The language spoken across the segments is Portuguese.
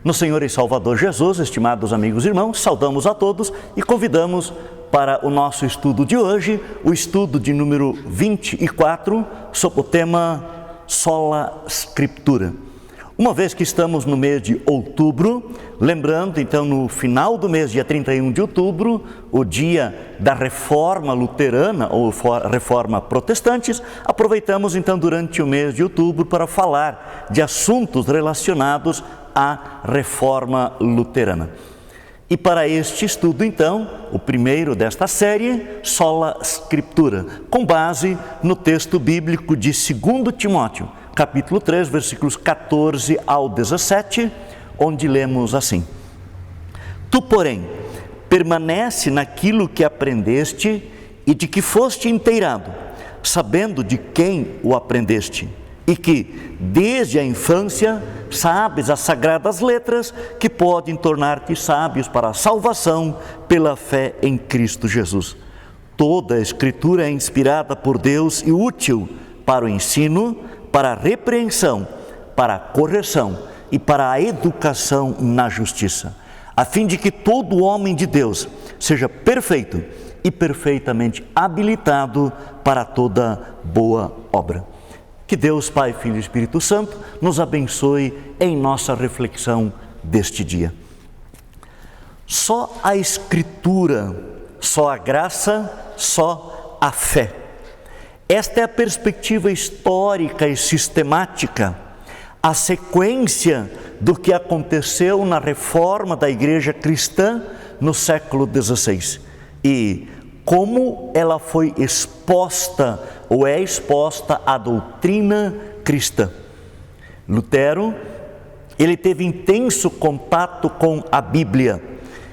No Senhor e Salvador Jesus, estimados amigos e irmãos, saudamos a todos e convidamos para o nosso estudo de hoje, o estudo de número 24, sob o tema Sola Scriptura. Uma vez que estamos no mês de outubro, lembrando então no final do mês, dia 31 de outubro, o dia da Reforma Luterana ou Reforma Protestantes, aproveitamos então durante o mês de outubro para falar de assuntos relacionados à Reforma Luterana. E para este estudo então, o primeiro desta série, Sola Scriptura, com base no texto bíblico de 2 Timóteo, capítulo 3, versículos 14 ao 17, onde lemos assim: Tu, porém, permanece naquilo que aprendeste e de que foste inteirado, sabendo de quem o aprendeste, e que, desde a infância, sabes as sagradas letras que podem tornar-te sábios para a salvação pela fé em Cristo Jesus. Toda a Escritura é inspirada por Deus e útil para o ensino, para a repreensão, para a correção e para a educação na justiça, a fim de que todo homem de Deus seja perfeito e perfeitamente habilitado para toda boa obra. Que Deus, Pai, Filho e Espírito Santo, nos abençoe em nossa reflexão deste dia. Só a Escritura, só a graça, só a fé. Esta é a perspectiva histórica e sistemática, a sequência do que aconteceu na reforma da Igreja Cristã no século XVI e como ela foi exposta ou é exposta à doutrina cristã. Lutero, ele teve intenso contato com a Bíblia,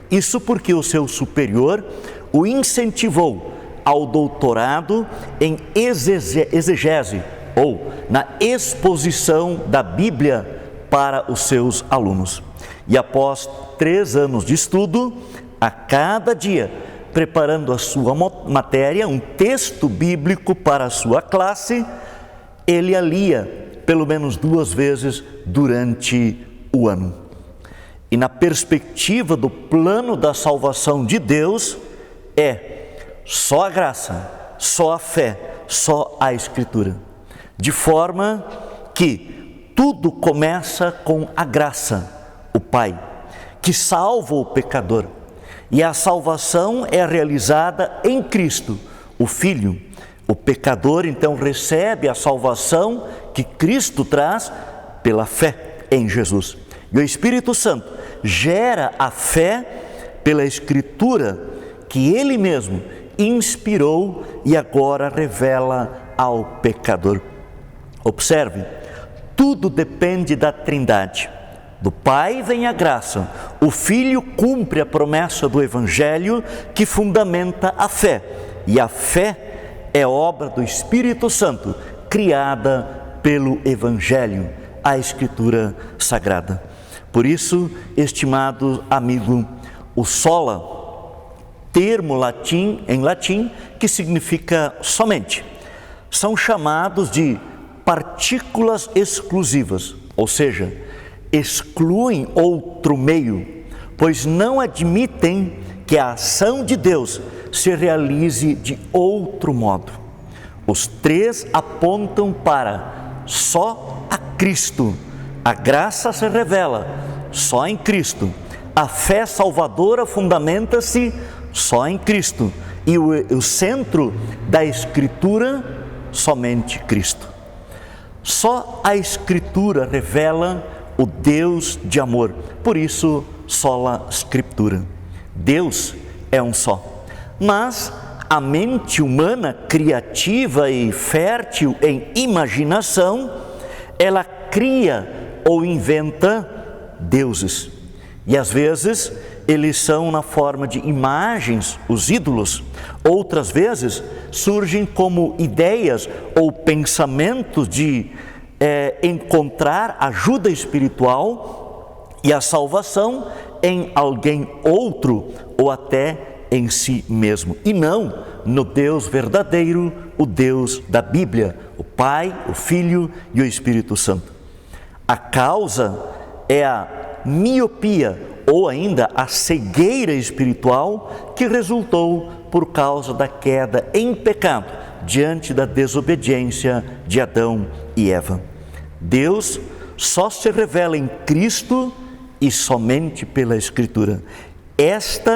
isso porque o seu superior o incentivou ao doutorado em exegese, ou na exposição da Bíblia para os seus alunos. E após 3 anos de estudo, a cada dia, preparando a sua matéria, um texto bíblico para a sua classe, ele a lia pelo menos 2 vezes durante o ano. E na perspectiva do plano da salvação de Deus, só a graça, só a fé, só a Escritura. De forma que tudo começa com a graça, o Pai, que salva o pecador. E a salvação é realizada em Cristo, o Filho. O pecador então recebe a salvação que Cristo traz pela fé em Jesus. E o Espírito Santo gera a fé pela Escritura que Ele mesmo inspirou e agora revela ao pecador. Observe, tudo depende da Trindade. Do Pai vem a graça, o Filho cumpre a promessa do Evangelho que fundamenta a fé, e a fé é obra do Espírito Santo, criada pelo Evangelho, a Escritura Sagrada. Por isso, estimado amigo, o sola, termo em latim que significa somente, são chamados de partículas exclusivas, ou seja, excluem outro meio, pois não admitem que a ação de Deus se realize de outro modo. Os 3 apontam para só a Cristo, a graça se revela só em Cristo, a fé salvadora fundamenta-se só em Cristo e o centro da Escritura, somente Cristo. Só a Escritura revela o Deus de amor, por isso, sola Scriptura. Deus é um só, mas a mente humana criativa e fértil em imaginação, ela cria ou inventa deuses. E às vezes eles são na forma de imagens, os ídolos. Outras vezes surgem como ideias ou pensamentos de encontrar ajuda espiritual e a salvação em alguém outro ou até em si mesmo, e não no Deus verdadeiro, o Deus da Bíblia, o Pai, o Filho e o Espírito Santo. A causa é a miopia ou ainda a cegueira espiritual que resultou por causa da queda em pecado diante da desobediência de Adão e Eva. Deus só se revela em Cristo e somente pela Escritura. Este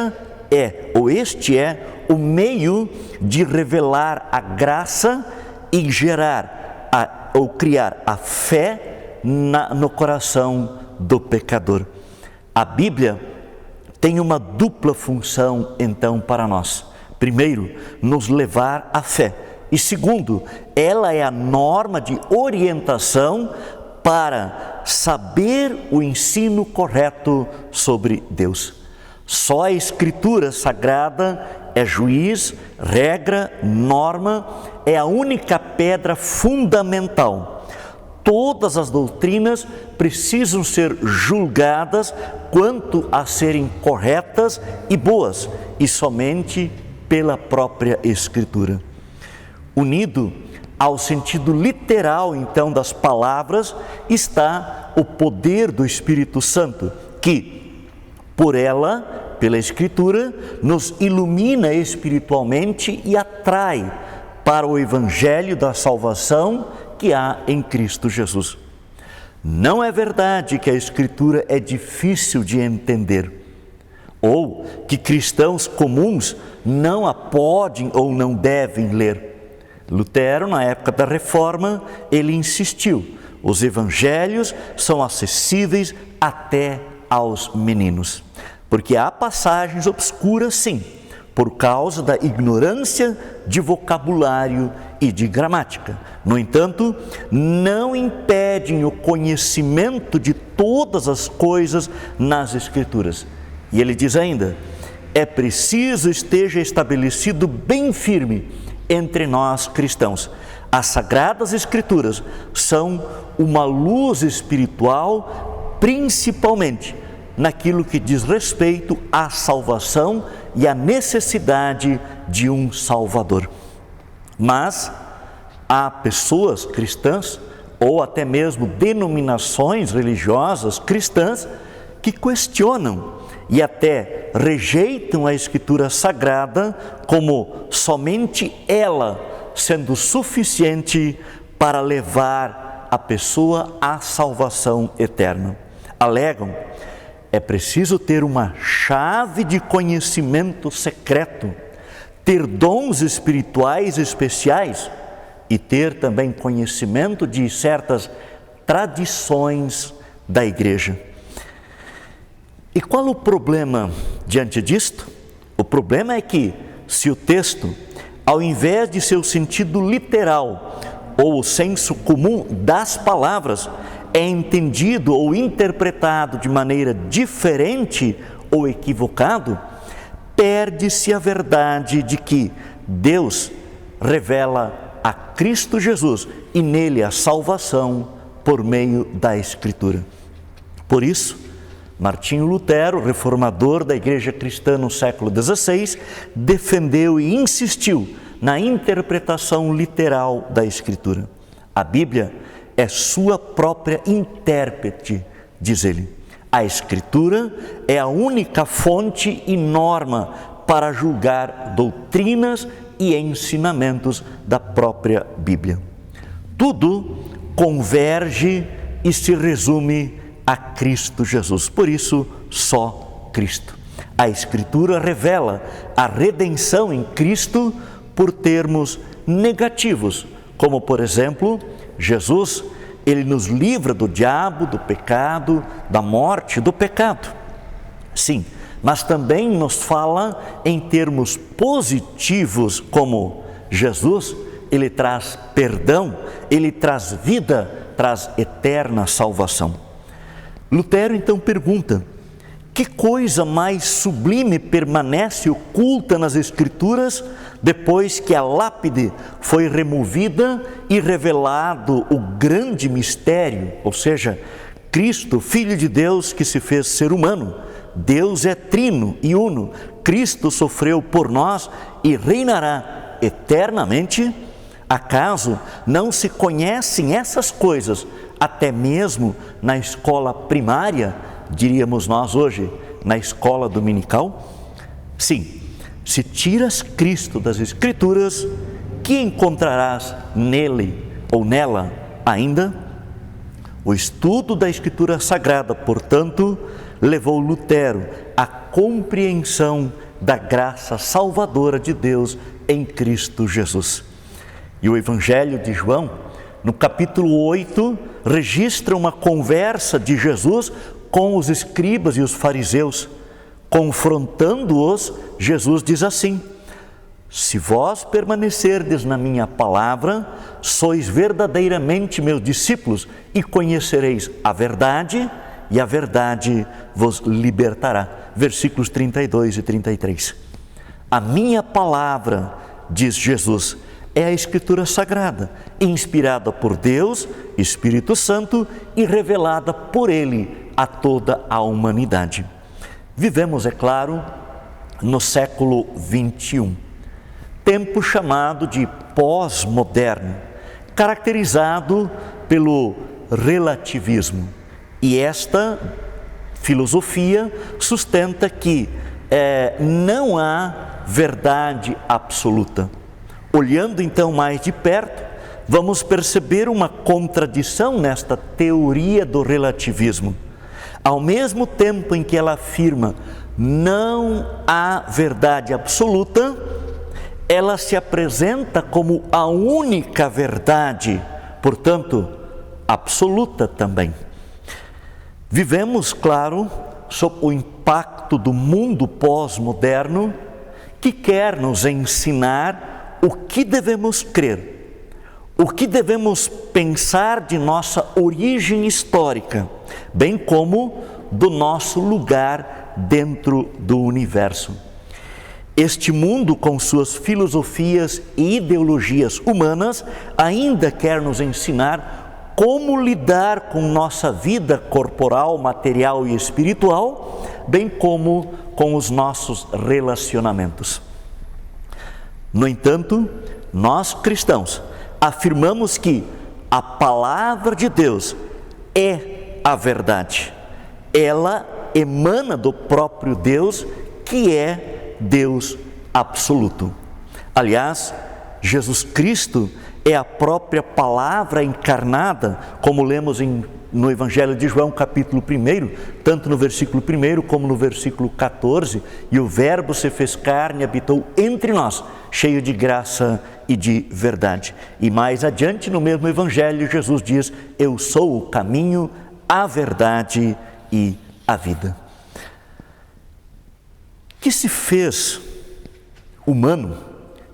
é o meio de revelar a graça e gerar ou criar a fé no coração do pecador. A Bíblia tem uma dupla função, então, para nós. Primeiro, nos levar à fé. E segundo, ela é a norma de orientação para saber o ensino correto sobre Deus. Só a Escritura Sagrada é juiz, regra, norma, é a única pedra fundamental. Todas as doutrinas precisam ser julgadas quanto a serem corretas e boas, e somente pela própria Escritura. Unido ao sentido literal, então, das palavras, está o poder do Espírito Santo, que, por ela, pela Escritura, nos ilumina espiritualmente e atrai para o Evangelho da salvação que há em Cristo Jesus. Não é verdade que a Escritura é difícil de entender, ou que cristãos comuns não a podem ou não devem ler. Lutero, na época da Reforma, ele insistiu: os evangelhos são acessíveis até aos meninos. Porque há passagens obscuras, sim, por causa da ignorância de vocabulário e de gramática. No entanto, não impedem o conhecimento de todas as coisas nas Escrituras. E ele diz ainda: é preciso esteja estabelecido bem firme entre nós cristãos. As Sagradas Escrituras são uma luz espiritual, principalmente naquilo que diz respeito à salvação e à necessidade de um Salvador. Mas há pessoas cristãs, ou até mesmo denominações religiosas cristãs, que questionam e até rejeitam a Escritura Sagrada como somente ela sendo suficiente para levar a pessoa à salvação eterna. Alegam: é preciso ter uma chave de conhecimento secreto, ter dons espirituais especiais e ter também conhecimento de certas tradições da igreja. E qual o problema diante disto? O problema é que, se o texto, ao invés de seu sentido literal ou o senso comum das palavras, é entendido ou interpretado de maneira diferente ou equivocado, perde-se a verdade de que Deus revela a Cristo Jesus e nele a salvação por meio da Escritura. Por isso, Martinho Lutero, reformador da Igreja Cristã no século XVI, defendeu e insistiu na interpretação literal da Escritura. A Bíblia é sua própria intérprete, diz ele. A Escritura é a única fonte e norma para julgar doutrinas e ensinamentos da própria Bíblia. Tudo converge e se resume a Cristo Jesus. Por isso, só Cristo. A Escritura revela a redenção em Cristo por termos negativos, como, por exemplo, Jesus, ele nos livra do diabo, do pecado, da morte, do pecado. Sim, mas também nos fala em termos positivos, como Jesus, ele traz perdão, ele traz vida, traz eterna salvação. Lutero então pergunta: que coisa mais sublime permanece oculta nas Escrituras depois que a lápide foi removida e revelado o grande mistério, ou seja, Cristo, Filho de Deus que se fez ser humano? Deus é trino e uno, Cristo sofreu por nós e reinará eternamente? Acaso não se conhecem essas coisas até mesmo na escola primária, diríamos nós hoje, na escola dominical? Sim, se tiras Cristo das Escrituras, que encontrarás nele ou nela ainda? O estudo da Escritura Sagrada, portanto, levou Lutero à compreensão da graça salvadora de Deus em Cristo Jesus. E o Evangelho de João, no capítulo 8, registra uma conversa de Jesus com os escribas e os fariseus. Confrontando-os, Jesus diz assim: se vós permanecerdes na minha palavra, sois verdadeiramente meus discípulos e conhecereis a verdade, e a verdade vos libertará. Versículos 32 e 33. A minha palavra, diz Jesus, é a Escritura Sagrada, inspirada por Deus, Espírito Santo, e revelada por Ele a toda a humanidade. Vivemos, é claro, no século 21, tempo chamado de pós-moderno, caracterizado pelo relativismo. E esta filosofia sustenta que não há verdade absoluta. Olhando então mais de perto, vamos perceber uma contradição nesta teoria do relativismo. Ao mesmo tempo em que ela afirma não há verdade absoluta, ela se apresenta como a única verdade, portanto, absoluta também. Vivemos, claro, sob o impacto do mundo pós-moderno, que quer nos ensinar o que devemos crer, o que devemos pensar de nossa origem histórica, bem como do nosso lugar dentro do universo. Este mundo, com suas filosofias e ideologias humanas, ainda quer nos ensinar como lidar com nossa vida corporal, material e espiritual, bem como com os nossos relacionamentos. No entanto, nós cristãos afirmamos que a palavra de Deus é a verdade. Ela emana do próprio Deus, que é Deus absoluto. Aliás, Jesus Cristo é a própria palavra encarnada, como lemos no Evangelho de João, capítulo 1, tanto no versículo 1 como no versículo 14, e o Verbo se fez carne e habitou entre nós, cheio de graça e de verdade. E mais adiante, no mesmo Evangelho, Jesus diz: eu sou o caminho, a verdade e a vida. Que se fez humano,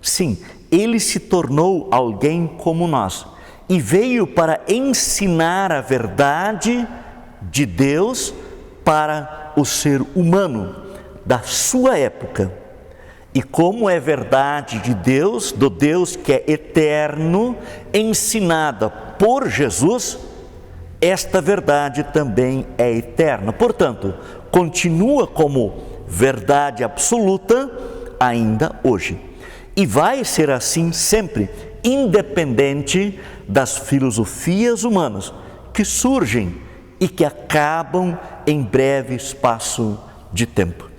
sim, ele se tornou alguém como nós e veio para ensinar a verdade de Deus para o ser humano da sua época. E como é verdade de Deus, do Deus que é eterno, ensinada por Jesus, esta verdade também é eterna. Portanto, continua como verdade absoluta ainda hoje. E vai ser assim sempre, independente das filosofias humanas que surgem e que acabam em breve espaço de tempo.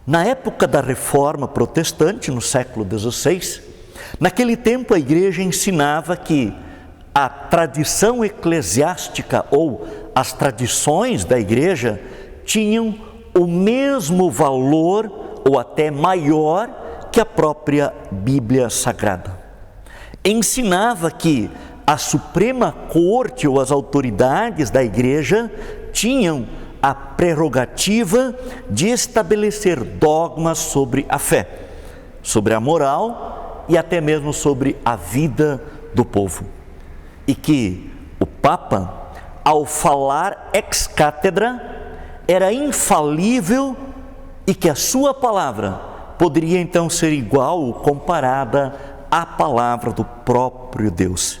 Na época da Reforma Protestante, no século XVI, naquele tempo a Igreja ensinava que a tradição eclesiástica ou as tradições da Igreja tinham o mesmo valor ou até maior que a própria Bíblia Sagrada. Ensinava que a Suprema Corte ou as autoridades da Igreja tinham a prerrogativa de estabelecer dogmas sobre a fé, sobre a moral e até mesmo sobre a vida do povo. E que o Papa, ao falar ex cátedra, era infalível e que a sua palavra poderia então ser igual ou comparada à palavra do próprio Deus.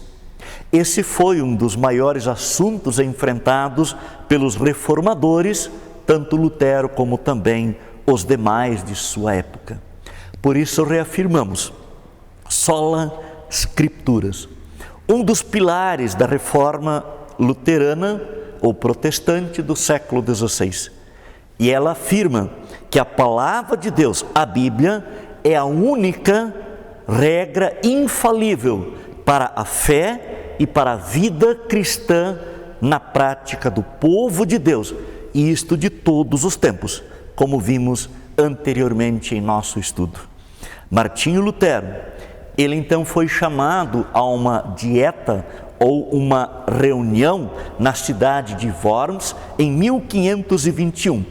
Esse foi um dos maiores assuntos enfrentados pelos reformadores, tanto Lutero como também os demais de sua época. Por isso reafirmamos, sola scripturas. Um dos pilares da reforma luterana ou protestante do século XVI. E ela afirma que a palavra de Deus, a Bíblia, é a única regra infalível para a fé e para a vida cristã na prática do povo de Deus, e isto de todos os tempos, como vimos anteriormente em nosso estudo. Martinho Lutero, ele então foi chamado a uma dieta ou uma reunião na cidade de Worms em 1521,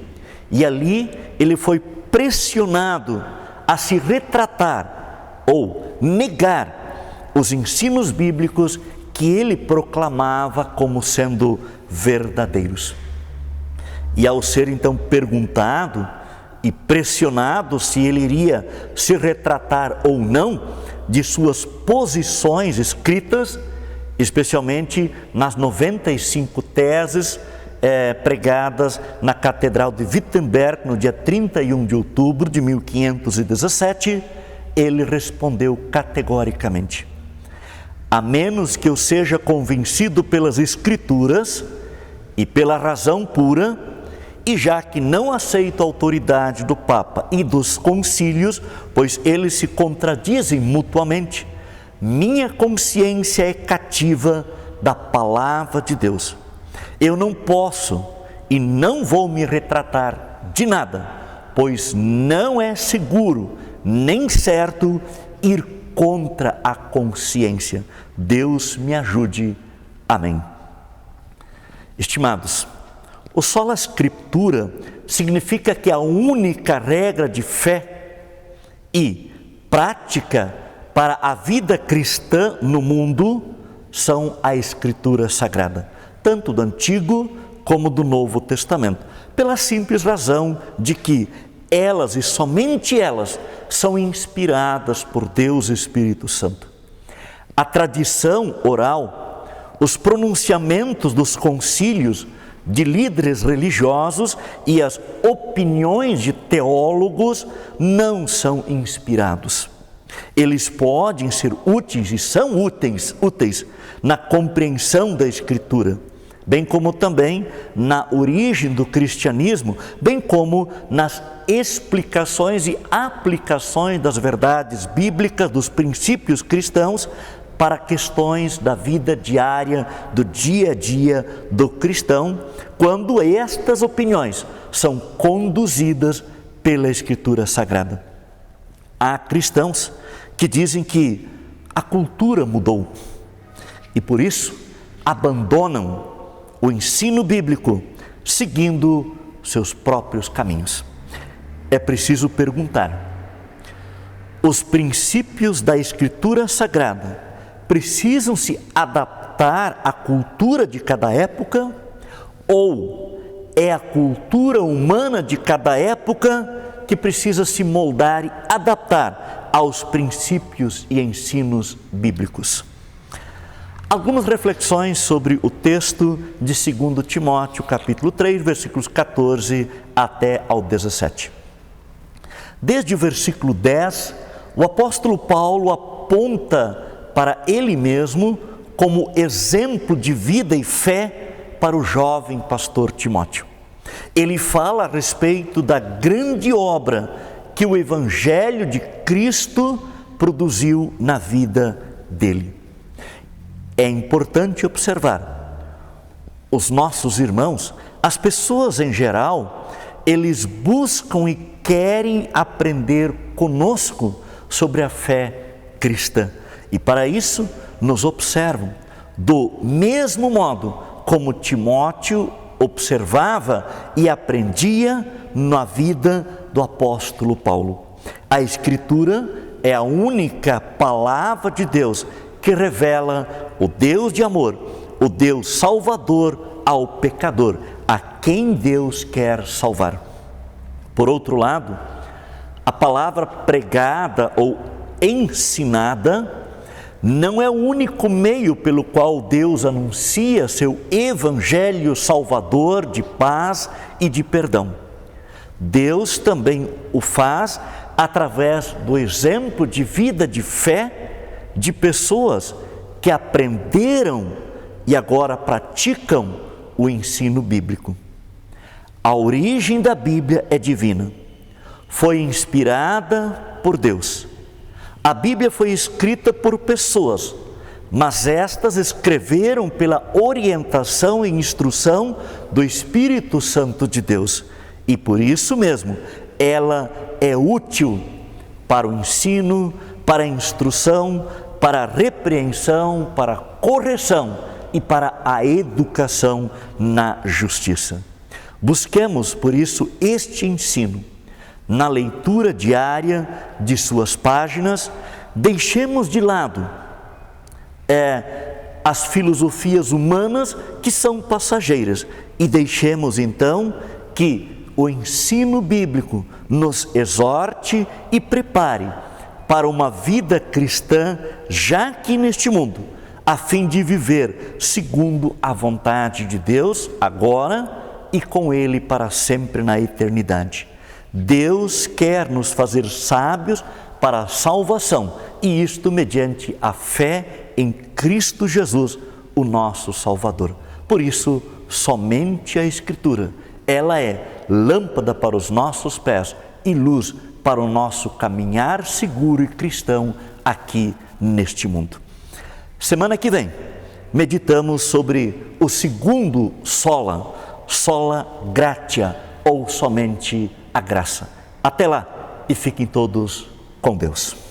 e ali ele foi pressionado a se retratar ou negar os ensinos bíblicos que ele proclamava como sendo verdadeiros. E ao ser então perguntado e pressionado se ele iria se retratar ou não de suas posições escritas, especialmente nas 95 teses pregadas na Catedral de Wittenberg no dia 31 de outubro de 1517, ele respondeu categoricamente: a menos que eu seja convencido pelas Escrituras e pela razão pura, e já que não aceito a autoridade do Papa e dos concílios, pois eles se contradizem mutuamente, minha consciência é cativa da palavra de Deus. Eu não posso e não vou me retratar de nada, pois não é seguro nem certo ir contra a consciência. Deus me ajude. Amém. Estimados, o sola scriptura significa que a única regra de fé e prática para a vida cristã no mundo são a Escritura Sagrada, tanto do Antigo como do Novo Testamento, pela simples razão de que elas e somente elas são inspiradas por Deus Espírito Santo. A tradição oral, os pronunciamentos dos concílios de líderes religiosos e as opiniões de teólogos não são inspirados. Eles podem ser úteis e são úteis na compreensão da Escritura, bem como também na origem do cristianismo, bem como nas explicações e aplicações das verdades bíblicas, dos princípios cristãos, para questões da vida diária, do dia a dia do cristão, quando estas opiniões são conduzidas pela Escritura Sagrada. Há cristãos que dizem que a cultura mudou e por isso abandonam o ensino bíblico, seguindo seus próprios caminhos. É preciso perguntar: os princípios da Escritura Sagrada precisam se adaptar à cultura de cada época, ou é a cultura humana de cada época que precisa se moldar e adaptar aos princípios e ensinos bíblicos? Algumas reflexões sobre o texto de 2 Timóteo, capítulo 3, versículos 14 até ao 17. Desde o versículo 10, o apóstolo Paulo aponta para ele mesmo como exemplo de vida e fé para o jovem pastor Timóteo. Ele fala a respeito da grande obra que o Evangelho de Cristo produziu na vida dele. É importante observar, os nossos irmãos, as pessoas em geral, eles buscam e querem aprender conosco sobre a fé cristã. E para isso nos observam do mesmo modo como Timóteo observava e aprendia na vida do apóstolo Paulo. A Escritura é a única palavra de Deus que revela o Deus de amor, o Deus salvador ao pecador, a quem Deus quer salvar. Por outro lado, a palavra pregada ou ensinada não é o único meio pelo qual Deus anuncia seu evangelho salvador de paz e de perdão. Deus também o faz através do exemplo de vida de fé de pessoas que aprenderam e agora praticam o ensino bíblico. A origem da Bíblia é divina. Foi inspirada por Deus. A Bíblia foi escrita por pessoas, mas estas escreveram pela orientação e instrução do Espírito Santo de Deus. E por isso mesmo, ela é útil para o ensino, para a instrução, para a repreensão, para a correção e para a educação na justiça. Busquemos, por isso, este ensino na leitura diária de suas páginas. Deixemos de lado as filosofias humanas que são passageiras e deixemos então que o ensino bíblico nos exorte e prepare para uma vida cristã já aqui neste mundo, a fim de viver segundo a vontade de Deus agora e com Ele para sempre na eternidade. Deus quer nos fazer sábios para a salvação, e isto mediante a fé em Cristo Jesus, o nosso Salvador. Por isso, somente a Escritura, ela é lâmpada para os nossos pés e luz para o nosso caminhar seguro e cristão aqui neste mundo. Semana que vem, meditamos sobre o segundo sola gratia, ou somente a graça. Até lá e fiquem todos com Deus.